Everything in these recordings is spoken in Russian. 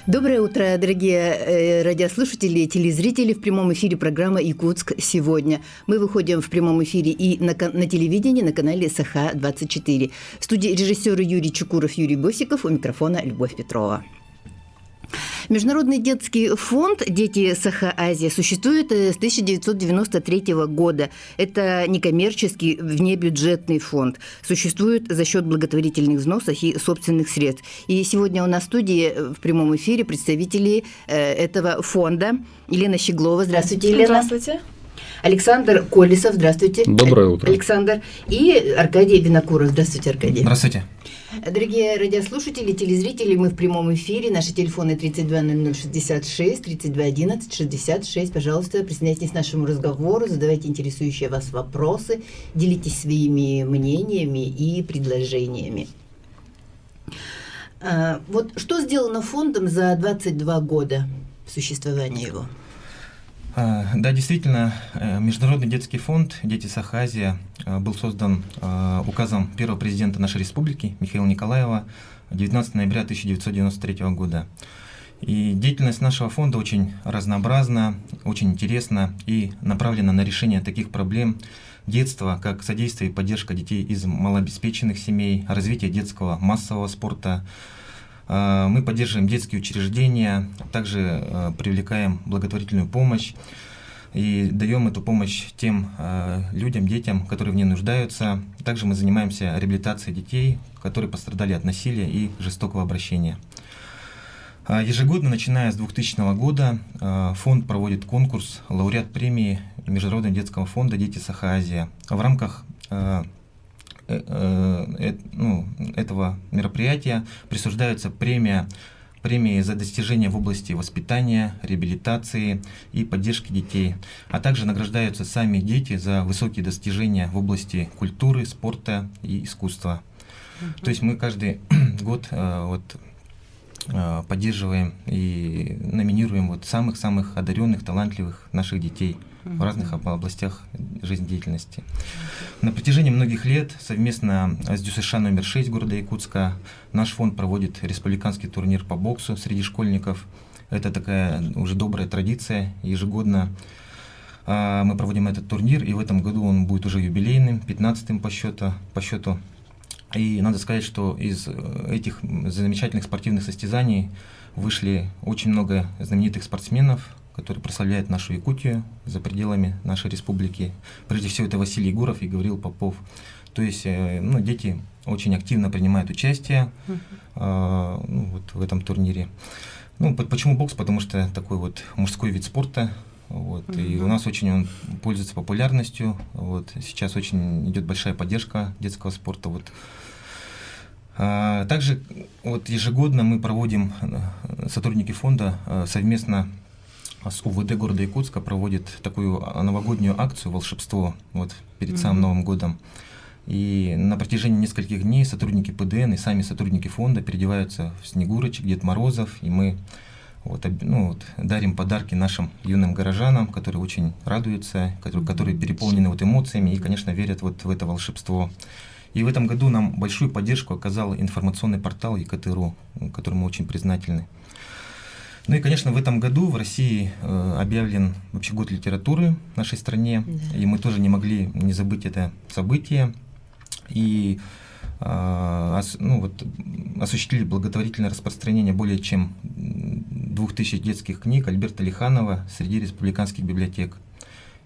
Доброе утро, дорогие радиослушатели и телезрители. В прямом эфире программа «Якутск сегодня». Мы выходим в прямом эфире и на телевидении на канале СХ-24. В студии режиссеры Юрий Чукуров, Юрий Босиков, у микрофона Любовь Петрова. Международный детский фонд «Дети Саха-Азия» существует с 1993 года. Это некоммерческий внебюджетный фонд. Существует за счет благотворительных взносов и собственных средств. И сегодня у нас в студии в прямом эфире представители этого фонда. Елена Щеглова. Здравствуйте, Елена. Здравствуйте. Александр Колесов. Здравствуйте. Доброе утро. Александр. И Аркадий Винокуров. Здравствуйте, Аркадий. Здравствуйте. Дорогие радиослушатели, телезрители, мы в прямом эфире. Наши телефоны 320066, 321166. Пожалуйста, присоединяйтесь к нашему разговору, задавайте интересующие вас вопросы, делитесь своими мнениями и предложениями. Вот что сделано фондом за 22 года существования его? Да, действительно, Международный детский фонд «Дети Саха-Азия» был создан указом первого президента нашей республики Михаила Николаева 19 ноября 1993 года. И деятельность нашего фонда очень разнообразна, очень интересна и направлена на решение таких проблем детства, как содействие и поддержка детей из малообеспеченных семей, развитие детского массового спорта. Мы поддерживаем детские учреждения, также привлекаем благотворительную помощь и даем эту помощь тем людям, детям, которые в ней нуждаются. Также мы занимаемся реабилитацией детей, которые пострадали от насилия и жестокого обращения. Ежегодно, начиная с 2000 года, фонд проводит конкурс «Лауреат премии Международного детского фонда «Дети Саха-Азия». В рамках этого мероприятия присуждаются премии за достижения в области воспитания, реабилитации и поддержки детей, а также награждаются сами дети за высокие достижения в области культуры, спорта и искусства. То есть мы каждый год поддерживаем и номинируем самых-самых одаренных, талантливых наших детей в разных областях жизнедеятельности. На протяжении многих лет совместно с ДЮСШ номер 6 города Якутска наш фонд проводит республиканский турнир по боксу среди школьников. Это такая уже добрая традиция. Ежегодно мы проводим этот турнир, и в этом году он будет уже юбилейным, 15-м по счету. И надо сказать, что из этих замечательных спортивных состязаний вышли очень много знаменитых спортсменов, которые прославляют нашу Якутию за пределами нашей республики. Прежде всего, это Василий Егоров и Гавриил Попов. То есть дети очень активно принимают участие в этом турнире. Почему бокс? Потому что такой мужской вид спорта. И у нас очень он пользуется популярностью. Сейчас очень идет большая поддержка детского спорта. Также ежегодно мы проводим, сотрудники фонда совместно с УВД города Якутска проводят такую новогоднюю акцию «Волшебство» перед самым Новым годом. И на протяжении нескольких дней сотрудники ПДН и сами сотрудники фонда переодеваются в Снегурочек, Дед Морозов, и мы дарим подарки нашим юным горожанам, которые очень радуются, которые переполнены эмоциями и, конечно, верят в это волшебство. И в этом году нам большую поддержку оказал информационный портал ЕКТ.ру, которому мы очень признательны. И, конечно, в этом году в России объявлен вообще год литературы в нашей стране, и мы тоже не могли не забыть это событие. И осуществили благотворительное распространение более чем 2000 детских книг Альберта Лиханова среди республиканских библиотек.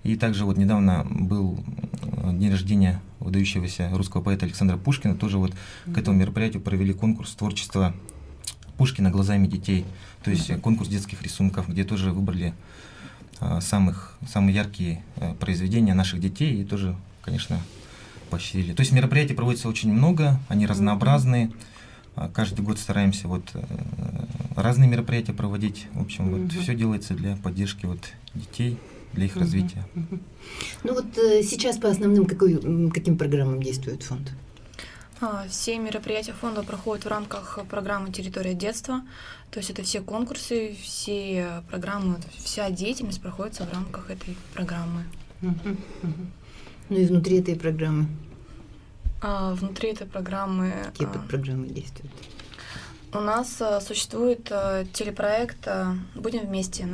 И также недавно был день рождения выдающегося русского поэта Александра Пушкина. Тоже к этому мероприятию провели конкурс творчества Пушкина глазами детей. То есть конкурс детских рисунков, где тоже выбрали самые яркие произведения наших детей и тоже, конечно, поощрили. То есть мероприятий проводится очень много, они разнообразные. Каждый год стараемся разные мероприятия проводить. В общем, все делается для поддержки детей, для их развития. Сейчас по основным каким программам действует фонд? Все мероприятия фонда проходят в рамках программы «Территория детства». То есть это все конкурсы, все программы, вся деятельность проходит в рамках этой программы. И внутри этой программы? Внутри этой программы... Какие подпрограммы действуют? У нас существует телепроект «Будем вместе».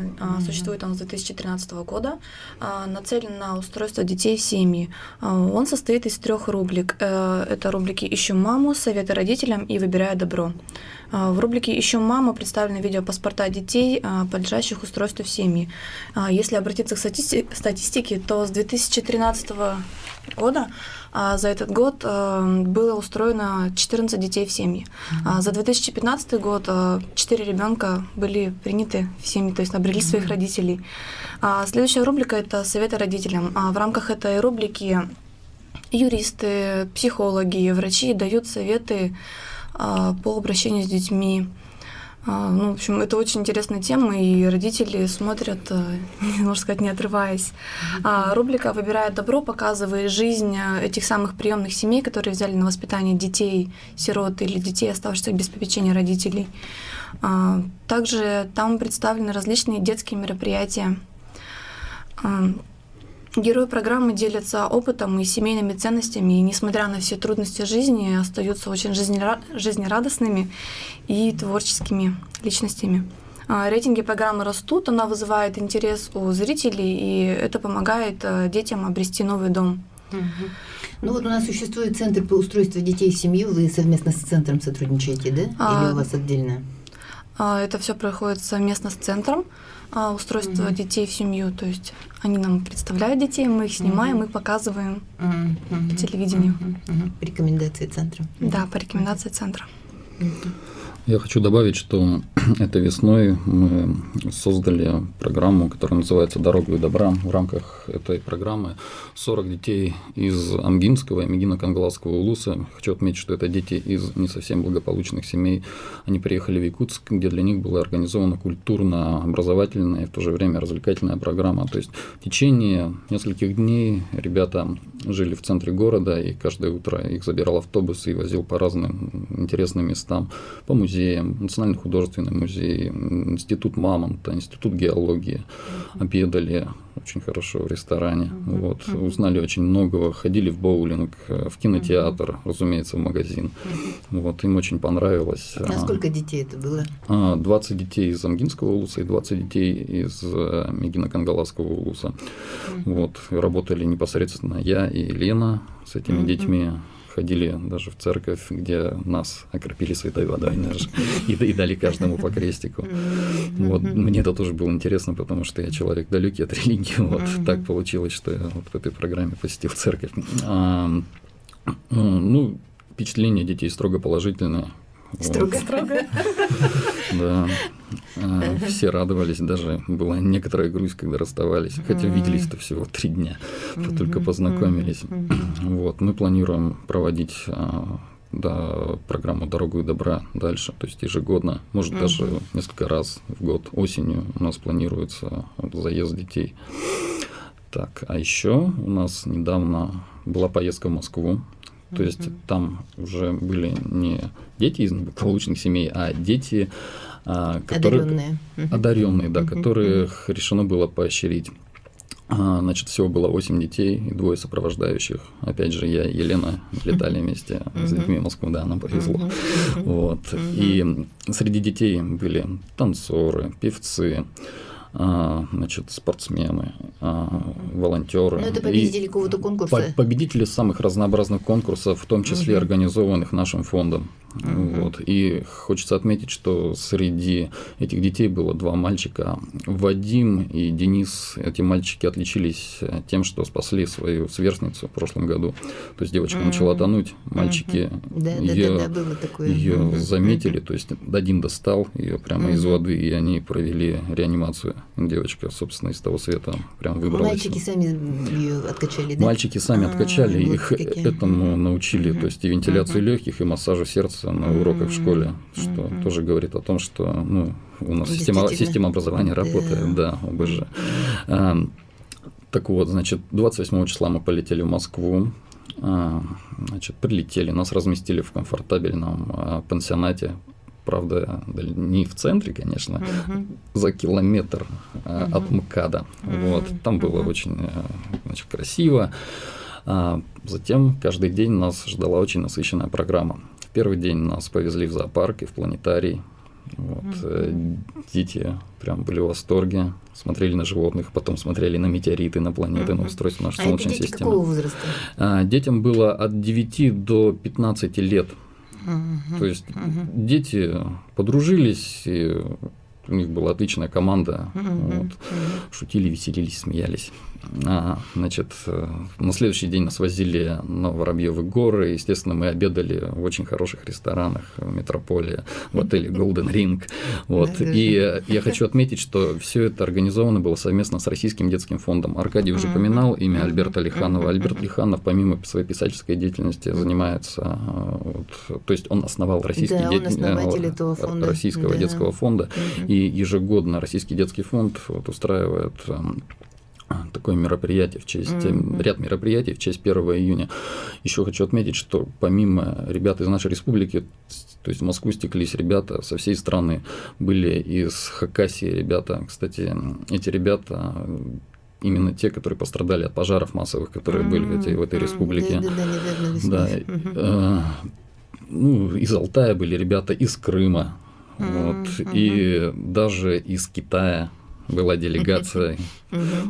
Существует он с 2013 года. Нацелен на устройство детей в семьи. Он состоит из 3 рубрик. Это рубрики «Ищем маму», «Советы родителям» и «Выбирая добро». В рубрике «Ищем маму» представлены видеопаспорта детей, подлежащих устройству в семьи. Если обратиться к статистике, то с 2013 года за этот год было устроено 14 детей в семьи. За 2015 год 4 ребенка были приняты в семьи, то есть обрели своих родителей. Следующая рубрика – это «Советы родителям». В рамках этой рубрики юристы, психологи, врачи дают советы по обращению с детьми. В общем, это очень интересная тема, и родители смотрят, можно сказать, не отрываясь. Рубрика «Выбирая добро» показывает жизнь этих самых приемных семей, которые взяли на воспитание детей, сирот или детей, оставшихся без попечения родителей. Также там представлены различные детские мероприятия. Герои программы делятся опытом и семейными ценностями, и, несмотря на все трудности жизни, остаются очень жизнерадостными и творческими личностями. Рейтинги программы растут, она вызывает интерес у зрителей, и это помогает детям обрести новый дом. Ну вот у нас существует Центр по устройству детей в семью, вы совместно с центром сотрудничаете, да? Или у вас отдельно? Это все проходит совместно с центром устройства детей в семью. То есть они нам представляют детей, мы их снимаем, мы показываем по телевидению. По рекомендации центра. Да, по рекомендации центра. Я хочу добавить, что этой весной мы создали программу, которая называется «Дорогу и добра». В рамках этой программы 40 детей из Амгинского и Мегино-Кангаласского улуса. Хочу отметить, что это дети из не совсем благополучных семей. Они приехали в Якутск, где для них была организована культурно-образовательная и в то же время развлекательная программа. То есть в течение нескольких дней ребята жили в центре города, и каждое утро их забирал автобус и возил по разным интересным местам, по музеям, Национальный художественный музей, Институт Мамонта, Институт геологии. Обедали очень хорошо в ресторане, узнали очень многого, ходили в боулинг, в кинотеатр, разумеется, в магазин. Им очень понравилось. А сколько детей это было? 20 детей из Амгинского улуса и 20 детей из Мегино-Кангаласского улуса. Работали непосредственно я и Лена с этими детьми. Ходили даже в церковь, где нас окропили святой водой и дали каждому по крестику. Мне это тоже было интересно, потому что я человек далекий от религии. Так получилось, что я в этой программе посетил церковь. Впечатления детей строго положительные. Строго? Да. Все радовались, даже была некоторая грусть, когда расставались, хотя виделись-то всего 3 дня, только познакомились. Мы планируем проводить программу «Дорогу и добра» дальше, то есть ежегодно, может даже несколько раз в год. Осенью у нас планируется заезд детей. А еще у нас недавно была поездка в Москву. То есть там уже были не дети из неблагополучных семей, а дети, одаренные, да, которых решено было поощрять. Всего было 8 детей и 2 сопровождающих. Опять же, я и Елена летали вместе с детьми в Москву, да, нам повезло. И среди детей были танцоры, певцы, спортсмены, волонтеры. Но это победители какого-то конкурса? Победители самых разнообразных конкурсов, в том числе организованных нашим фондом. И хочется отметить, что среди этих детей было 2 мальчика. Вадим и Денис, эти мальчики отличились тем, что спасли свою сверстницу в прошлом году. То есть девочка начала тонуть, мальчики ее заметили, то есть один достал ее прямо из воды, и они провели реанимацию. Девочка, собственно, из того света прям выбралась. Мальчики сами ее откачали, да? Мальчики сами откачали, их этому научили, то есть и вентиляцию легких, и массажу сердца на уроках в школе, что тоже говорит о том, что у нас система образования работает, да, ОБЖ. 28 числа мы полетели в Москву, прилетели, нас разместили в комфортабельном пансионате. Правда, не в центре, конечно, за километр от МКАДа. Там было очень красиво. Затем каждый день нас ждала очень насыщенная программа. в первый день нас повезли в зоопарк и в планетарий. Вот. Дети прям были в восторге, смотрели на животных, потом смотрели на метеориты, на планеты, на устройство нашей Солнечной дети системы. какого возраста? Детям было от 9 до 15 лет. То есть дети подружились, и у них была отличная команда, вот, шутили, веселились, смеялись. Значит, на следующий день нас возили на Воробьевы горы. Естественно, мы обедали в очень хороших ресторанах в метрополе, в отеле Golden Ring. Вот. И я хочу отметить, что все это организовано было совместно с Российским детским фондом. Аркадий уже поминал имя Альберта Лиханова. Альберт Лиханов, помимо своей писательской деятельности, занимается, вот, то есть он основал Российского детского фонда, и ежегодно Российский детский фонд вот, устраивает такое мероприятие в честь, ряд мероприятий в честь 1 июня. Еще хочу отметить, что помимо ребят из нашей республики, то есть в Москву стеклись ребята со всей страны, были из Хакасии ребята. Кстати, эти ребята именно те, которые пострадали от пожаров массовых, которые были в этой республике. Ну, из Алтая были ребята, из Крыма, вот, и даже из Китая была делегация.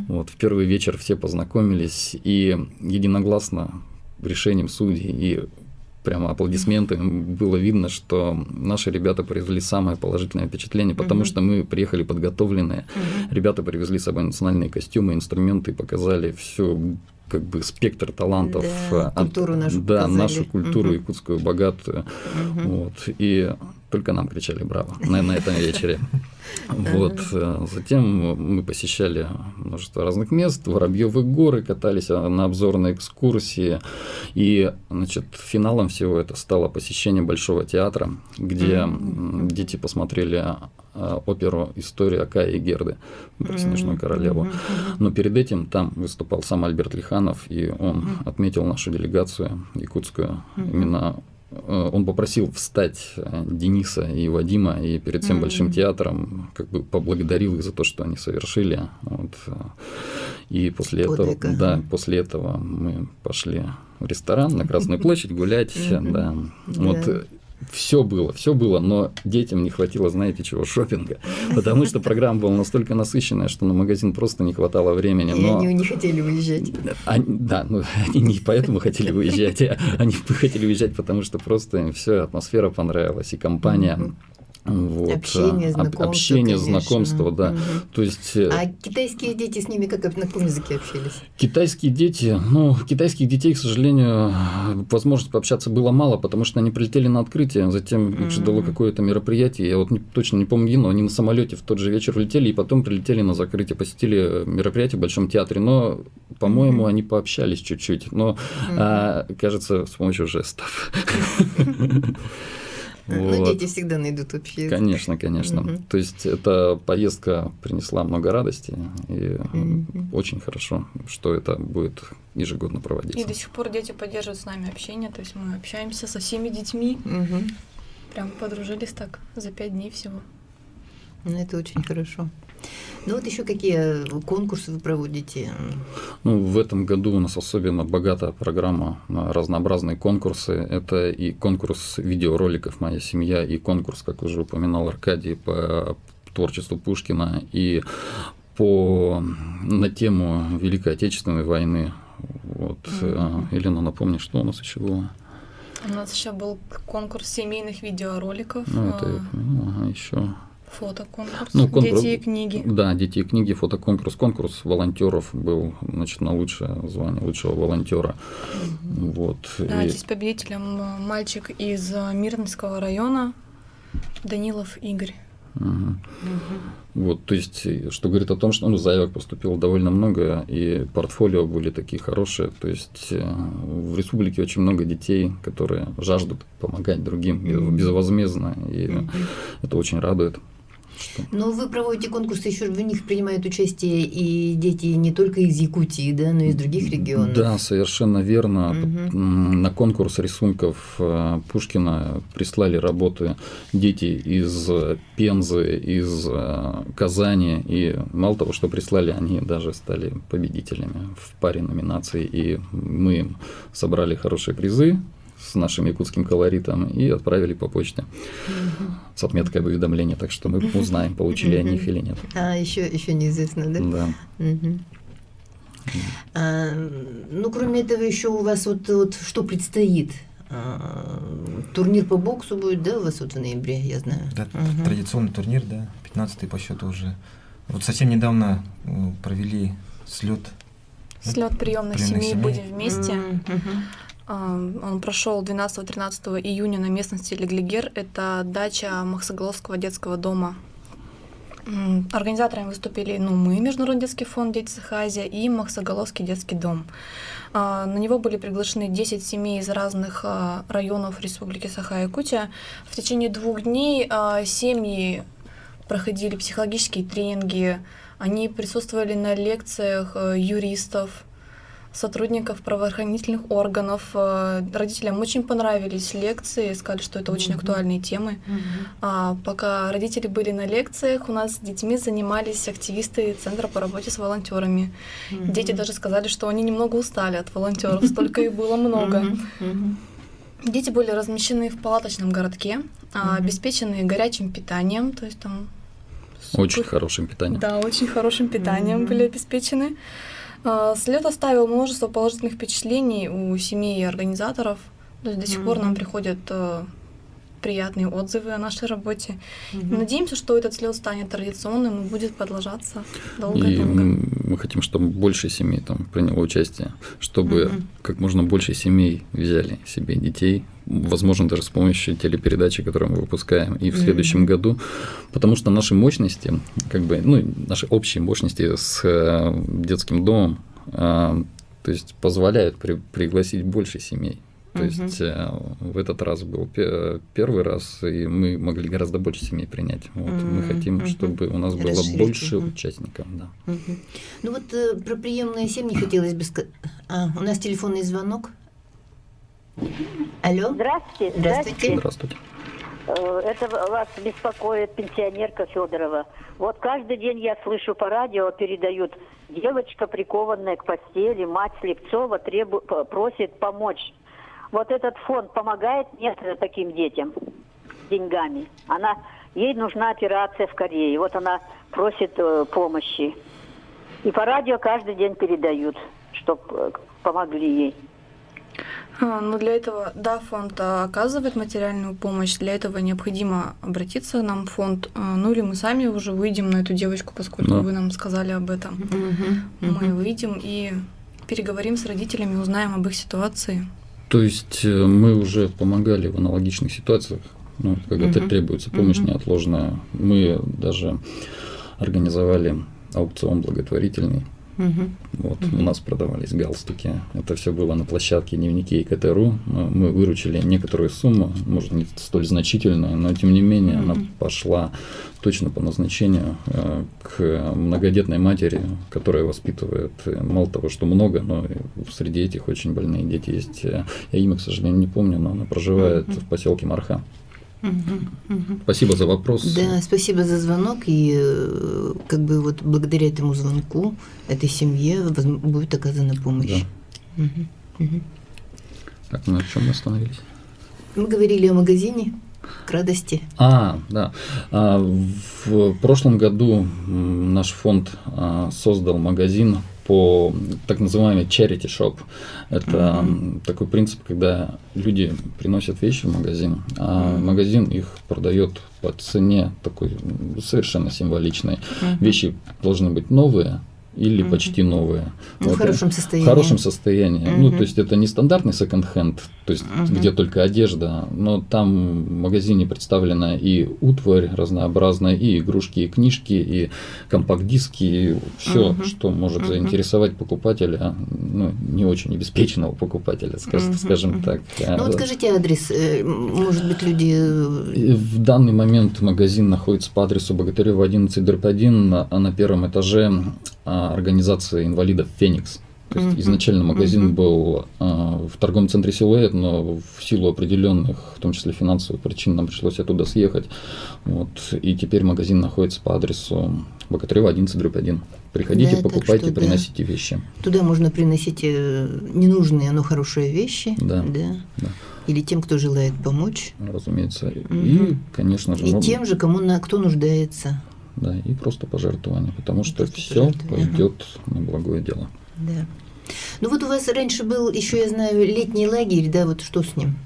Вот, в первый вечер все познакомились, и единогласно решением судей и прямо аплодисментами было видно, что наши ребята произвели самое положительное впечатление, потому что мы приехали подготовленные, ребята привезли с собой национальные костюмы, инструменты, показали всю как бы спектр талантов, культуру нашу, нашу культуру якутскую богатую, вот, и только нам кричали «Браво!» на этом вечере. Вот. Затем мы посещали множество разных мест, Воробьевы горы, катались на обзорной экскурсии, и, значит, финалом всего это стало посещение Большого театра, где дети посмотрели оперу «История Акаи и Герды» про Снежную королеву. Но перед этим там выступал сам Альберт Лиханов, и он отметил нашу делегацию якутскую. Именно он попросил встать Дениса и Вадима, и перед всем Большим театром как бы поблагодарил их за то, что они совершили. Вот. И после этого мы пошли в ресторан на Красную площадь гулять. Да. Вот. Все было, но детям не хватило, знаете чего, шопинга, потому что программа была настолько насыщенная, что на магазин просто не хватало времени. И они не хотели выезжать. Они не поэтому хотели выезжать, они хотели уезжать, потому что просто им все, атмосфера понравилась, и компания. Вот. Общение, знакомство, да. То есть, а китайские дети с ними как, на каком языке общались? Китайских детей, к сожалению, возможности пообщаться было мало, потому что они прилетели на открытие, затем их ждало какое-то мероприятие, я вот точно не помню, но они на самолете в тот же вечер улетели и потом прилетели на закрытие, посетили мероприятие в Большом театре, но, по-моему, они пообщались чуть-чуть, но, кажется, с помощью жестов. Ну, дети всегда найдут общий язык. Конечно. То есть, эта поездка принесла много радости, и очень хорошо, что это будет ежегодно проводиться. И до сих пор дети поддерживают с нами общение, то есть мы общаемся со всеми детьми, прям подружились так за 5 дней всего. Это очень хорошо. Ну вот еще какие конкурсы вы проводите? Ну, в этом году у нас особенно богатая программа на разнообразные конкурсы. Это и конкурс видеороликов «Моя семья», и конкурс, как уже упоминал Аркадий, по творчеству Пушкина, и на тему Великой Отечественной войны. Вот. Елена, напомни, что у нас еще было? У нас еще был конкурс семейных видеороликов. Ну, это еще. Фотоконкурс, конкурс, дети и книги. Да, дети и книги, фотоконкурс, конкурс волонтеров был, значит, на лучшее звание лучшего волонтера. Вот. Да, здесь победителем мальчик из Мирнинского района Данилов Игорь. Вот, то есть, что говорит о том, что заявок поступило довольно много, и портфолио были такие хорошие. То есть, в республике очень много детей, которые жаждут помогать другим безвозмездно, и это очень радует. Но вы проводите конкурсы, еще в них принимают участие и дети не только из Якутии, да, но и из других регионов. Да, совершенно верно. На конкурс рисунков Пушкина прислали работы дети из Пензы, из Казани, и мало того, что прислали, они даже стали победителями в паре номинаций, и мы им собрали хорошие призы с нашим якутским колоритом и отправили по почте с отметкой уведомления, так что мы узнаем, получили они их или нет. А, еще неизвестно, да? Да. Ну, кроме этого, еще у вас вот что предстоит? Турнир по боксу будет, да, у вас вот в ноябре, я знаю? Да, традиционный турнир, да, 15-й по счету уже. Вот совсем недавно провели слет. Слет приемных семей «Будем вместе». Он прошел 12-13 июня на местности Леглигер. Это дача Махсоголовского детского дома. Организаторами выступили мы, Международный детский фонд «Дети Саха-Азия» и Махсоголовский детский дом. На него были приглашены 10 семей из разных районов Республики Саха-Якутия. В течение 2 дней семьи проходили психологические тренинги, они присутствовали на лекциях юристов, сотрудников правоохранительных органов. Родителям очень понравились лекции, сказали, что это очень актуальные темы. Пока родители были на лекциях, у нас с детьми занимались активисты Центра по работе с волонтерами. Дети даже сказали, что они немного устали от волонтеров, столько их было много. Дети были размещены в палаточном городке, обеспечены горячим питанием, то есть там... Очень хорошим питанием. Да, очень хорошим питанием были обеспечены. Слет оставил множество положительных впечатлений у семей и организаторов. То есть до сих пор нам приходят приятные отзывы о нашей работе. Надеемся, что этот слет станет традиционным и будет продолжаться долго-долго. И мы хотим, чтобы больше семей там приняло участие, чтобы как можно больше семей взяли себе детей, возможно, даже с помощью телепередачи, которую мы выпускаем и в следующем году, потому что наши мощности, наши общие мощности с детским домом, то есть позволяют пригласить больше семей. То есть в этот раз был первый раз, и мы могли гораздо больше семей принять. Мы хотим, чтобы у нас было больше участников. Да. Ну вот про приемные семьи хотелось бы сказать. У нас телефонный звонок. Алло. Здравствуйте. Здравствуйте. Здравствуйте. Это вас беспокоит пенсионерка Федорова. Вот каждый день я слышу по радио, передают: девочка, прикованная к постели, мать Слепцова просит помочь. Вот этот фонд помогает таким детям деньгами. Ей нужна операция в Корее. Вот она просит помощи. И по радио каждый день передают, чтобы помогли ей. Для этого, да, фонд оказывает материальную помощь. Для этого необходимо обратиться к нам в фонд. Или мы сами уже выйдем на эту девочку, поскольку вы нам сказали об этом. Мы выйдем и переговорим с родителями, узнаем об их ситуации. То есть мы уже помогали в аналогичных ситуациях, когда требуется помощь неотложная. Мы даже организовали аукцион благотворительный. У нас продавались галстуки. Это все было на площадке Дневники ИКТ.ру. Мы выручили некоторую сумму, может, не столь значительную, но тем не менее она пошла точно по назначению к многодетной матери, которая воспитывает мало того, что много, но среди этих очень больные дети есть. Я имя, к сожалению, не помню, но она проживает в поселке Марха. Спасибо за вопрос. Да, спасибо за звонок. И благодаря этому звонку этой семье будет оказана помощь. Да. Так, на чем мы остановились? Мы говорили о магазине к радости. Да. В прошлом году наш фонд создал магазин по так называемый charity shop. Это такой принцип, когда люди приносят вещи в магазин, а магазин их продает по цене такой совершенно символичной. Вещи должны быть новые или почти новые. В хорошем состоянии. В хорошем состоянии. То есть это не стандартный секонд-хенд, то есть где только одежда, но там в магазине представлена и утварь разнообразная, и игрушки, и книжки, и компакт-диски, и все, что может заинтересовать покупателя, не очень обеспеченного покупателя, скажем так. Скажите адрес, может быть, люди... В данный момент магазин находится по адресу Богатырева 11/1, а на первом этаже организация инвалидов «Феникс». То есть изначально магазин был в торговом центре «Силуэт», но в силу определенных, в том числе финансовых причин, нам пришлось оттуда съехать. Вот. И теперь магазин находится по адресу Богатырева 11/1. Приходите, Да, покупайте, так что, приносите вещи. Туда можно приносить ненужные, но хорошие вещи. Да. Да. Или тем, кто желает помочь. Разумеется. И, конечно же, И тем же, кто нуждается. Да, и просто пожертвования, потому что Просто все пожертвования, пойдет на благое дело. Да. Ну вот у вас раньше был еще, я знаю, летний лагерь, да, вот что с ним?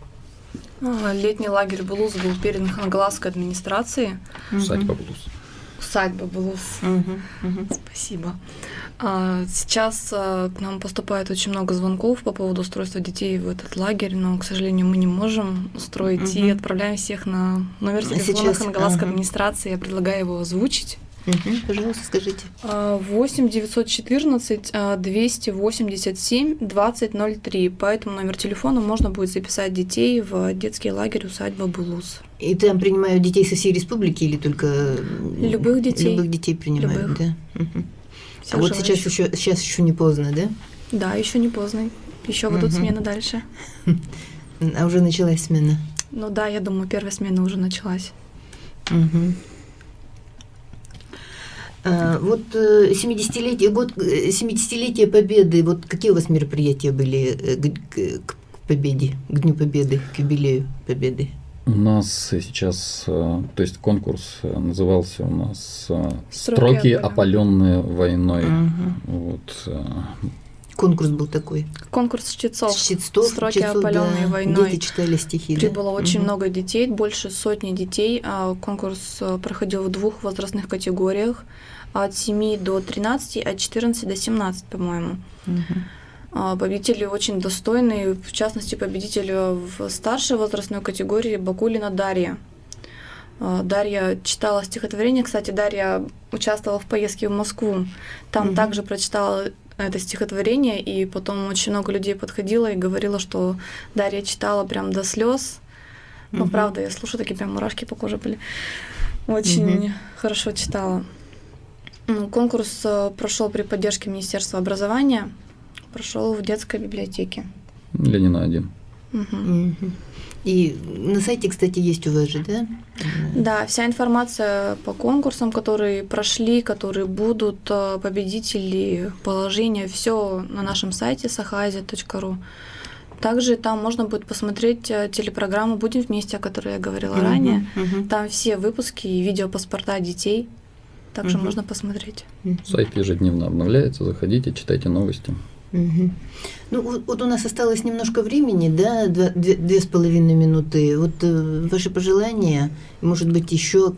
Летний лагерь Булус был передан Хангаласской администрации. Усадьба Булус. Усадьба Булус. Спасибо. Сейчас к нам поступает очень много звонков по поводу устройства детей в этот лагерь, но, к сожалению, мы не можем устроить и отправляем всех на номер телефона Хангаласской администрации. Я предлагаю его озвучить. Пожалуйста, скажите. 8 914 287 2003. По этому номеру телефона можно будет записать детей в детский лагерь «Усадьба Булус». И там принимают детей со всей республики или только... Любых детей. Любых детей принимают, Любых. да. Всех А вот желающих. сейчас еще не поздно, да? Да, еще не поздно. Еще будут смены дальше. А уже началась смена. Ну да, я думаю, первая смена уже началась. Вот 70-летие Победы, вот какие у вас мероприятия были к Победе, к Дню Победы, к юбилею Победы? У нас сейчас, то есть конкурс назывался у нас «Строки, опаленные войной». Вот. Конкурс был такой. Конкурс чтецов. Строки, опаленные войной. Дети читали стихи. Прибыло очень много детей, больше сотни детей. Конкурс проходил в 2 возрастных категориях. От 7 до 13, от 14 до 17, по-моему. Победители очень достойные. В частности, победитель в старшей возрастной категории Бакулина Дарья. Дарья читала стихотворение. Кстати, Дарья участвовала в поездке в Москву. Там также прочитала это стихотворение, и потом очень много людей подходило и говорило, что Дарья читала прям до слез. Ну, правда, я слушаю, такие прям мурашки по коже были. Очень хорошо читала. Конкурс прошел при поддержке Министерства образования, прошел в детской библиотеке. Ленина 1. И на сайте, кстати, есть у вас же, да? Да, вся информация по конкурсам, которые прошли, которые будут, победители, положения, все на нашем сайте sahaazia.ru. Также там можно будет посмотреть телепрограмму «Будем вместе», о которой я говорила ранее. Там все выпуски и видеопаспорта детей. Также можно посмотреть. Сайт ежедневно обновляется, заходите, читайте новости. Ну, вот у нас осталось немножко времени, да, 2,5 минуты. Вот ваши пожелания, может быть, еще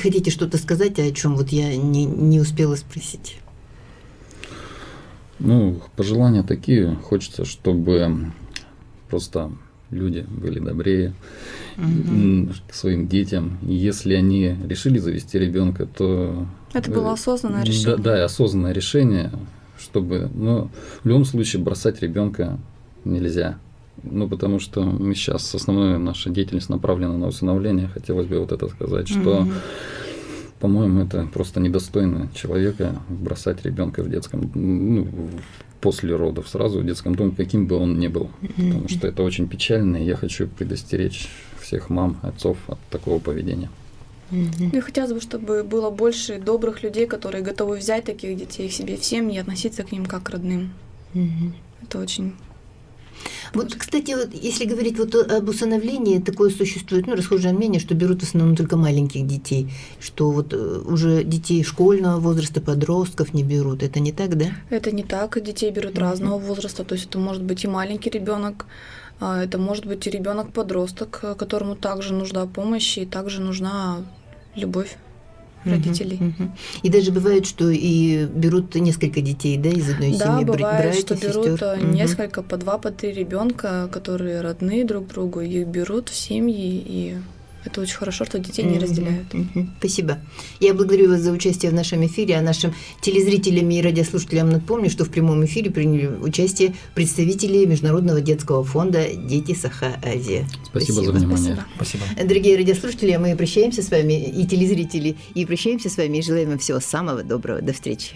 хотите что-то сказать, о чем вот я не успела спросить? Ну, пожелания такие. Хочется, чтобы просто люди были добрее к своим детям. И если они решили завести ребенка, то... Это было осознанное решение. Да, осознанное решение, чтобы... Но в любом случае бросать ребенка нельзя. Ну, потому что мы сейчас, основная наша деятельность направлена на усыновление. Хотелось бы вот это сказать, что, по-моему, это просто недостойно человека бросать ребенка в детском, после родов сразу в детском доме, каким бы он ни был. Потому что это очень печально, и я хочу предостеречь всех мам, отцов от такого поведения. И хотелось бы, чтобы было больше добрых людей, которые готовы взять таких детей к себе в семьи и относиться к ним как к родным. Это очень... Вот, кстати, вот, если говорить вот об усыновлении, такое существует, расхожее мнение, что берут в основном только маленьких детей, что вот уже детей школьного возраста, подростков не берут. Это не так, да? Это не так. Детей берут разного возраста. То есть это может быть и маленький ребенок, это может быть и ребенок-подросток, которому также нужна помощь и также нужна любовь родителей. И даже бывает, что и берут несколько детей, да, из одной семьи. Да, бывает, братья, что берут сестер. несколько, по 2, по 3 ребенка, которые родные друг другу, их берут в семьи, и это очень хорошо, что детей не разделяют. Спасибо. Я благодарю вас за участие в нашем эфире, а нашим телезрителям и радиослушателям напомню, что в прямом эфире приняли участие представители Международного детского фонда «Дети Саха-Азия». Спасибо за внимание. Спасибо. Дорогие радиослушатели, мы прощаемся с вами и телезрители, и прощаемся с вами и желаем вам всего самого доброго. До встречи.